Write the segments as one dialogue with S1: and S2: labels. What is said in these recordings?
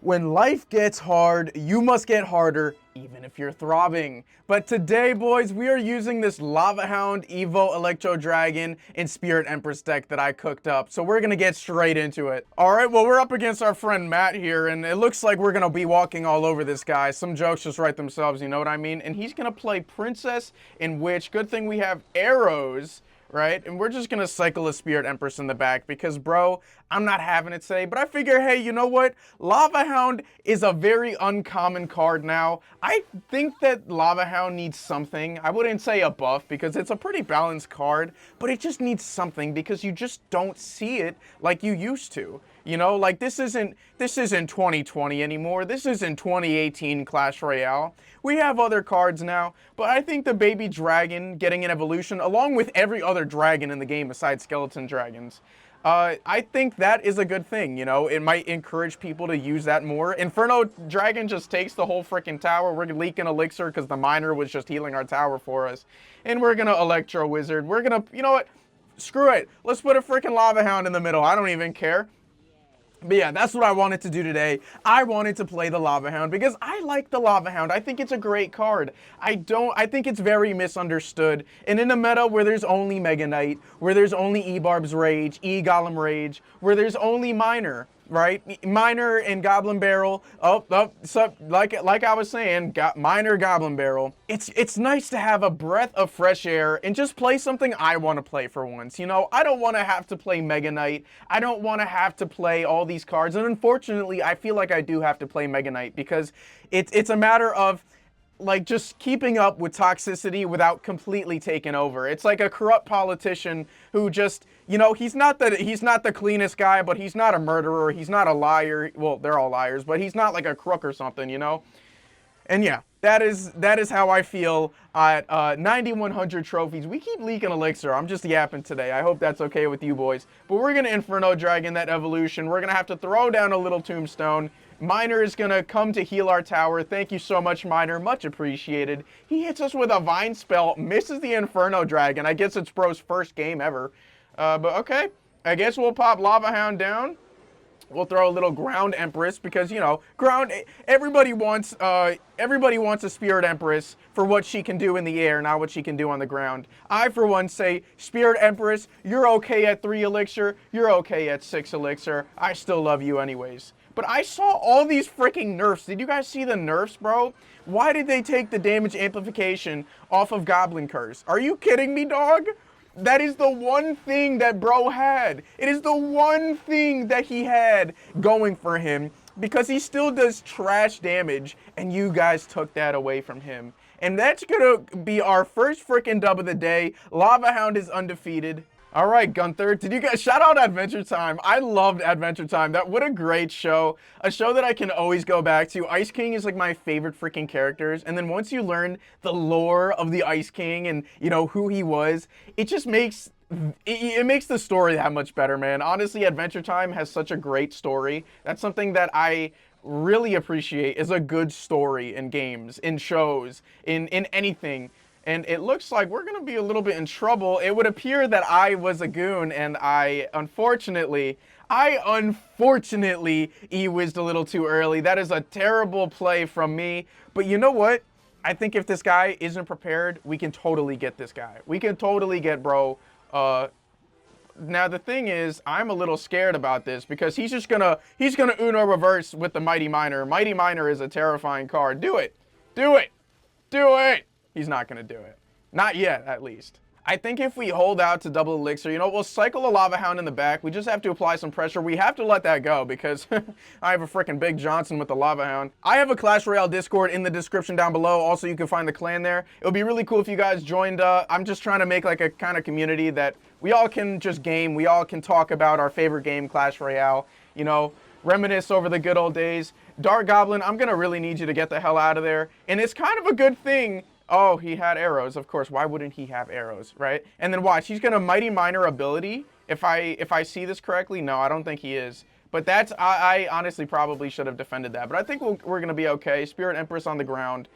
S1: When life gets hard, you must get harder, even if you're throbbing. But today, boys, we are using this Lavahound Evo Electro Dragon and Spirit Empress deck that I cooked up. So we're gonna get straight into it. Alright, well, we're up against our friend Matt here, and it looks like we're gonna be walking all over this guy. Some jokes just write themselves, you know what I mean? And he's gonna play Princess and Witch. Good thing we have arrows, right? And we're just gonna cycle a Spirit Empress in the back because, bro, I'm not having it today. But I figure, hey, you know what? Lavahound is a very uncommon card now. I think that Lavahound needs something. I wouldn't say a buff because it's a pretty balanced card, but it just needs something because you just don't see it like you used to. You know, like this isn't 2020 anymore. This isn't 2018 Clash Royale. We have other cards now, but I think the baby dragon getting an evolution, along with every other dragon in the game besides skeleton dragons, I think that is a good thing, you know? It might encourage people to use that more. Inferno Dragon just takes the whole freaking tower. We're leaking Elixir because the miner was just healing our tower for us. And we're gonna Electro Wizard. We're gonna, you know what? Screw it. Let's put a freaking Lavahound in the middle. I don't even care. But yeah, that's what I wanted to do today. I wanted to play the Lavahound because I like the Lavahound. I think it's a great card. I think it's very misunderstood. And in a meta where there's only Mega Knight, where there's only E-Barb's Rage, E-Golem Rage, where there's only Miner, right? Miner and Goblin Barrel. So like I was saying, Miner, Goblin Barrel. It's nice to have a breath of fresh air and just play something I want to play for once. You know, I don't want to have to play Mega Knight. I don't want to have to play all these cards. And unfortunately, I feel like I do have to play Mega Knight because it's a matter of like just keeping up with toxicity without completely taking over. It's like a corrupt politician who just, you know, he's not the cleanest guy, but he's not a murderer, he's not a liar. Well, they're all liars, but he's not like a crook or something, you know? And yeah, that is how I feel at 9,100 trophies. We keep leaking Elixir. I'm just yapping today. I hope that's okay with you boys. But we're going to Inferno Dragon that evolution. We're going to have to throw down a little tombstone. Miner is going to come to heal our tower. Thank you so much, Miner. Much appreciated. He hits us with a Vine spell, misses the Inferno Dragon. I guess it's bro's first game ever. But okay, I guess we'll pop Lavahound down. We'll throw a little Ground Empress because, you know, everybody wants a Spirit Empress for what she can do in the air, not what she can do on the ground. I, for one, say, Spirit Empress, you're okay at 3 Elixir, you're okay at 6 Elixir. I still love you anyways. But I saw all these freaking nerfs. Did you guys see the nerfs, bro? Why did they take the damage amplification off of Goblin Curse? Are you kidding me, dog? That is the one thing that bro had. It is the one thing that he had going for him because he still does trash damage and you guys took that away from him. And that's gonna be our first freaking dub of the day. Lavahound is undefeated. All right, Gunther, did you guys shout out Adventure Time? I loved Adventure Time. What a great show. A show that I can always go back to. Ice King is like my favorite freaking characters. And then once you learn the lore of the Ice King and, you know, who he was, it just makes it makes the story that much better, man. Honestly, Adventure Time has such a great story. That's something that I really appreciate, is a good story in games, in shows, in anything. And it looks like we're going to be a little bit in trouble. It would appear that I was a goon, and I unfortunately E-wizzed a little too early. That is a terrible play from me. But you know what? I think if this guy isn't prepared, we can totally get this guy. We can totally get bro. Now the thing is, I'm a little scared about this because he's gonna Uno reverse with the Mighty Miner. Mighty Miner is a terrifying card. Do it. Do it. Do it. He's not going to do it. Not yet, at least. I think if we hold out to double Elixir, you know, we'll cycle a Lavahound in the back. We just have to apply some pressure. We have to let that go because I have a freaking Big Johnson with the Lavahound. I have a Clash Royale Discord in the description down below. Also, you can find the clan there. It would be really cool if you guys joined. I'm just trying to make like a kind of community that we all can just game. We all can talk about our favorite game, Clash Royale. You know, reminisce over the good old days. Dark Goblin, I'm going to really need you to get the hell out of there. And it's kind of a good thing. Oh, he had arrows, of course. Why wouldn't he have arrows, right? And then watch, he's gonna Mighty Miner ability. If I see this correctly, no, I don't think he is. But that's, I honestly probably should have defended that. But I think we're gonna be okay. Spirit Empress on the ground.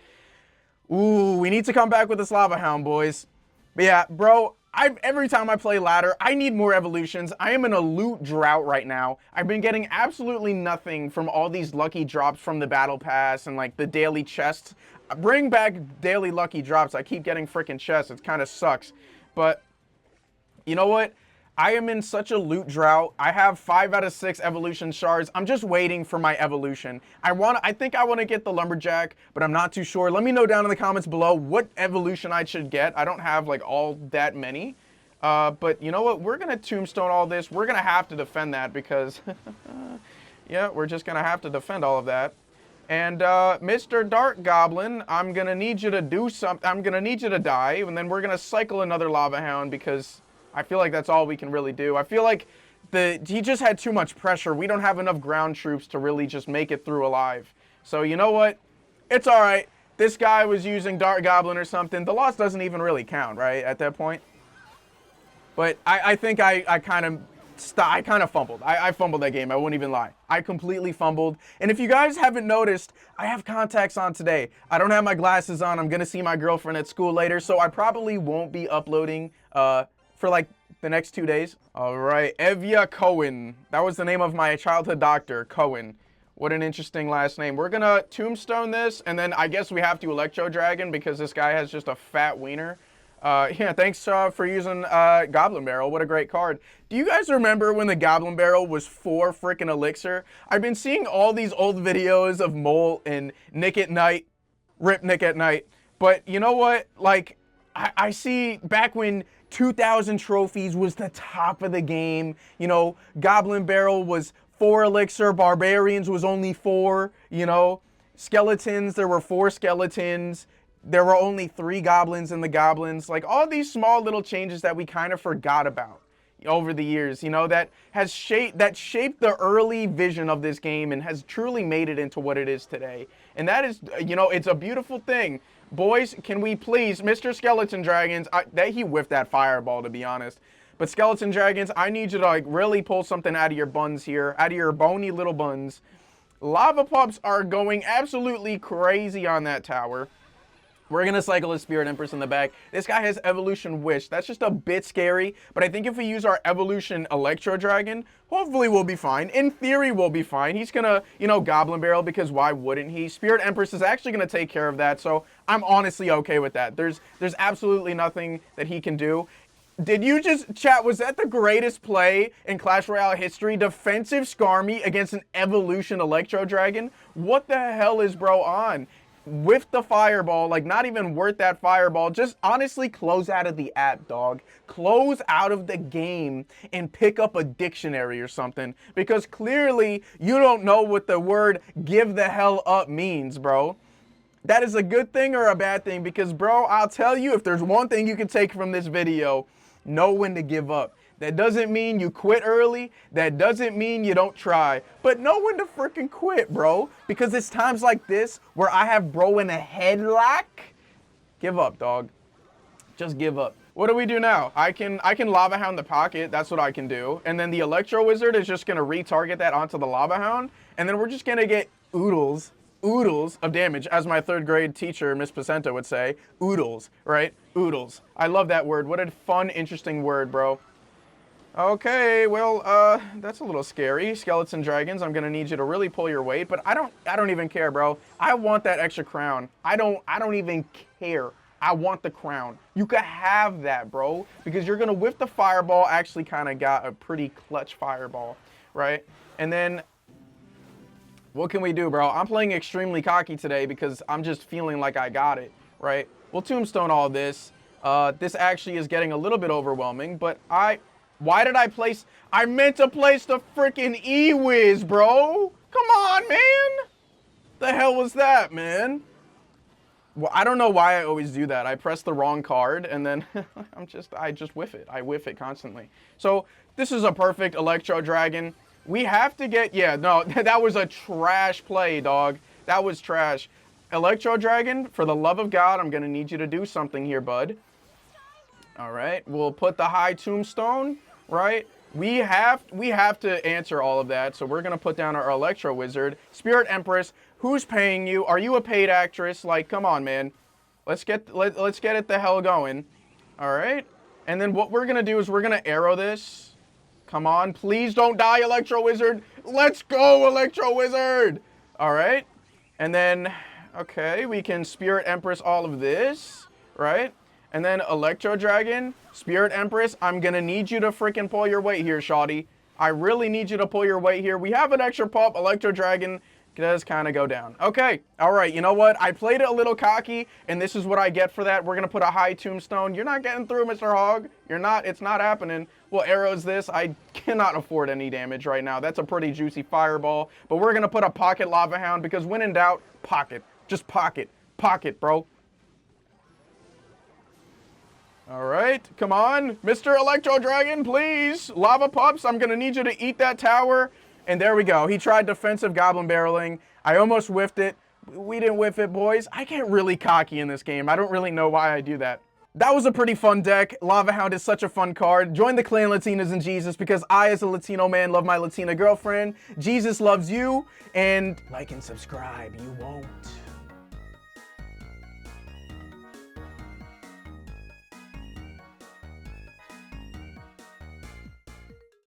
S1: Ooh, we need to come back with this Lavahound, boys. But yeah, bro, every time I play ladder, I need more evolutions. I am in a loot drought right now. I've been getting absolutely nothing from all these lucky drops from the battle pass and like the daily chests. Bring back daily lucky drops. I keep getting freaking chests. It kind of sucks. But you know what? I am in such a loot drought. I have 5 out of 6 evolution shards. I'm just waiting for my evolution. I think I want to get the lumberjack, but I'm not too sure. Let me know down in the comments below what evolution I should get. I don't have like all that many. But you know what? We're going to tombstone all this. We're going to have to defend that because yeah, we're just going to have to defend all of that. And Mr. Dark Goblin, I'm going to need you to do something. I'm going to need you to die, and then we're going to cycle another lavahound because I feel like that's all we can really do. I feel like he just had too much pressure. We don't have enough ground troops to really just make it through alive. So you know what? It's all right. This guy was using Dark Goblin or something. The loss doesn't even really count, right, at that point? But I think I kind of fumbled. I fumbled that game. I won't even lie. I completely fumbled. And if you guys haven't noticed, I have contacts on today. I don't have my glasses on. I'm going to see my girlfriend at school later, so I probably won't be uploading for like the next 2 days. All right, Evia Cohen. That was the name of my childhood doctor, Cohen. What an interesting last name. We're going to tombstone this, and then I guess we have to Electro Dragon because this guy has just a fat wiener. Yeah, thanks for using Goblin Barrel. What a great card. Do you guys remember when the Goblin Barrel was 4 freaking elixir? I've been seeing all these old videos of Mole and Nick at Night. Rip Nick at Night. But you know what? Like, I see back when 2,000 trophies was the top of the game. You know, Goblin Barrel was 4 elixir. Barbarians was only 4, you know. Skeletons, there were 4 skeletons. There were only 3 goblins in the goblins. Like, all these small little changes that we kind of forgot about over the years, you know, that shaped the early vision of this game and has truly made it into what it is today. And that is, you know, it's a beautiful thing. Boys, can we please, Mr. Skeleton Dragons, he whiffed that fireball, to be honest. But Skeleton Dragons, I need you to like really pull something out of your buns here, out of your bony little buns. Lava Pups are going absolutely crazy on that tower. We're going to cycle a Spirit Empress in the back. This guy has Evolution Wish. That's just a bit scary, but I think if we use our Evolution Electro Dragon, hopefully we'll be fine. In theory, we'll be fine. He's going to, you know, Goblin Barrel because why wouldn't he? Spirit Empress is actually going to take care of that, so I'm honestly okay with that. There's absolutely nothing that he can do. Did you just, chat, was that the greatest play in Clash Royale history? Defensive Skarmy against an Evolution Electro Dragon? What the hell is bro on? With the fireball, like not even worth that fireball. Just honestly close out of the app, dog. Close out of the game and pick up a dictionary or something, because clearly you don't know what the word give the hell up means, bro. That is a good thing or a bad thing, because bro, I'll tell you, if there's one thing you can take from this video, know when to give up. That doesn't mean you quit early. That doesn't mean you don't try. But know when to freaking quit, bro. Because it's times like this where I have bro in a headlock. Give up, dog. Just give up. What do we do now? I can Lava Hound the pocket. That's what I can do. And then the Electro Wizard is just going to retarget that onto the Lava Hound. And then we're just going to get oodles of damage, as my 3rd grade teacher, Miss Placenta, would say. Oodles, right? Oodles. I love that word. What a fun, interesting word, bro. Okay, well, that's a little scary. Skeleton Dragons, I'm gonna need you to really pull your weight, but I don't even care, bro. I want that extra crown. I don't even care. I want the crown. You could have that, bro, because you're gonna whiff the fireball. Actually kind of got a pretty clutch fireball, right? And then what can we do, bro? I'm playing extremely cocky today because I'm just feeling like I got it, right? We'll tombstone all this. This actually is getting a little bit overwhelming, but why did I place? I meant to place the freaking E-Wiz, bro. Come on, man. The hell was that, man? Well, I don't know why I always do that. I press the wrong card and then I just whiff it. I whiff it constantly. So this is a perfect Electro Dragon. We have to get, yeah, no, that was a trash play, dog. That was trash. Electro Dragon, for the love of God, I'm going to need you to do something here, bud. All right, we'll put the high tombstone, right? We have to answer all of that, so we're going to put down our Electro Wizard. Spirit Empress, who's paying you? Are you a paid actress? Like, come on, man. Let's get it the hell going. All right. And then what we're gonna do is we're gonna arrow this. Come on, please don't die, Electro Wizard. Let's go, Electro Wizard. All right. And then, okay, we can Spirit Empress all of this, right? And then Electro Dragon, Spirit Empress, I'm gonna need you to freaking pull your weight here, shawty. I really need you to pull your weight here. We have an extra pop. Electro Dragon does kind of go down. Okay, all right, you know what? I played it a little cocky, and this is what I get for that. We're gonna put a high tombstone. You're not getting through, Mr. Hog. You're not, it's not happening. Well, arrows this. I cannot afford any damage right now. That's a pretty juicy fireball, but we're gonna put a pocket lavahound because when in doubt, pocket. Just pocket. Pocket, bro. All right, come on. Mr. Electro Dragon, please. Lava Pups, I'm gonna need you to eat that tower. And there we go. He tried defensive goblin barreling. I almost whiffed it. We didn't whiff it, boys. I get really cocky in this game. I don't really know why I do that. That was a pretty fun deck. Lavahound is such a fun card. Join the clan Latinas and Jesus because I, as a Latino man, love my Latina girlfriend. Jesus loves you. And like and subscribe. You won't.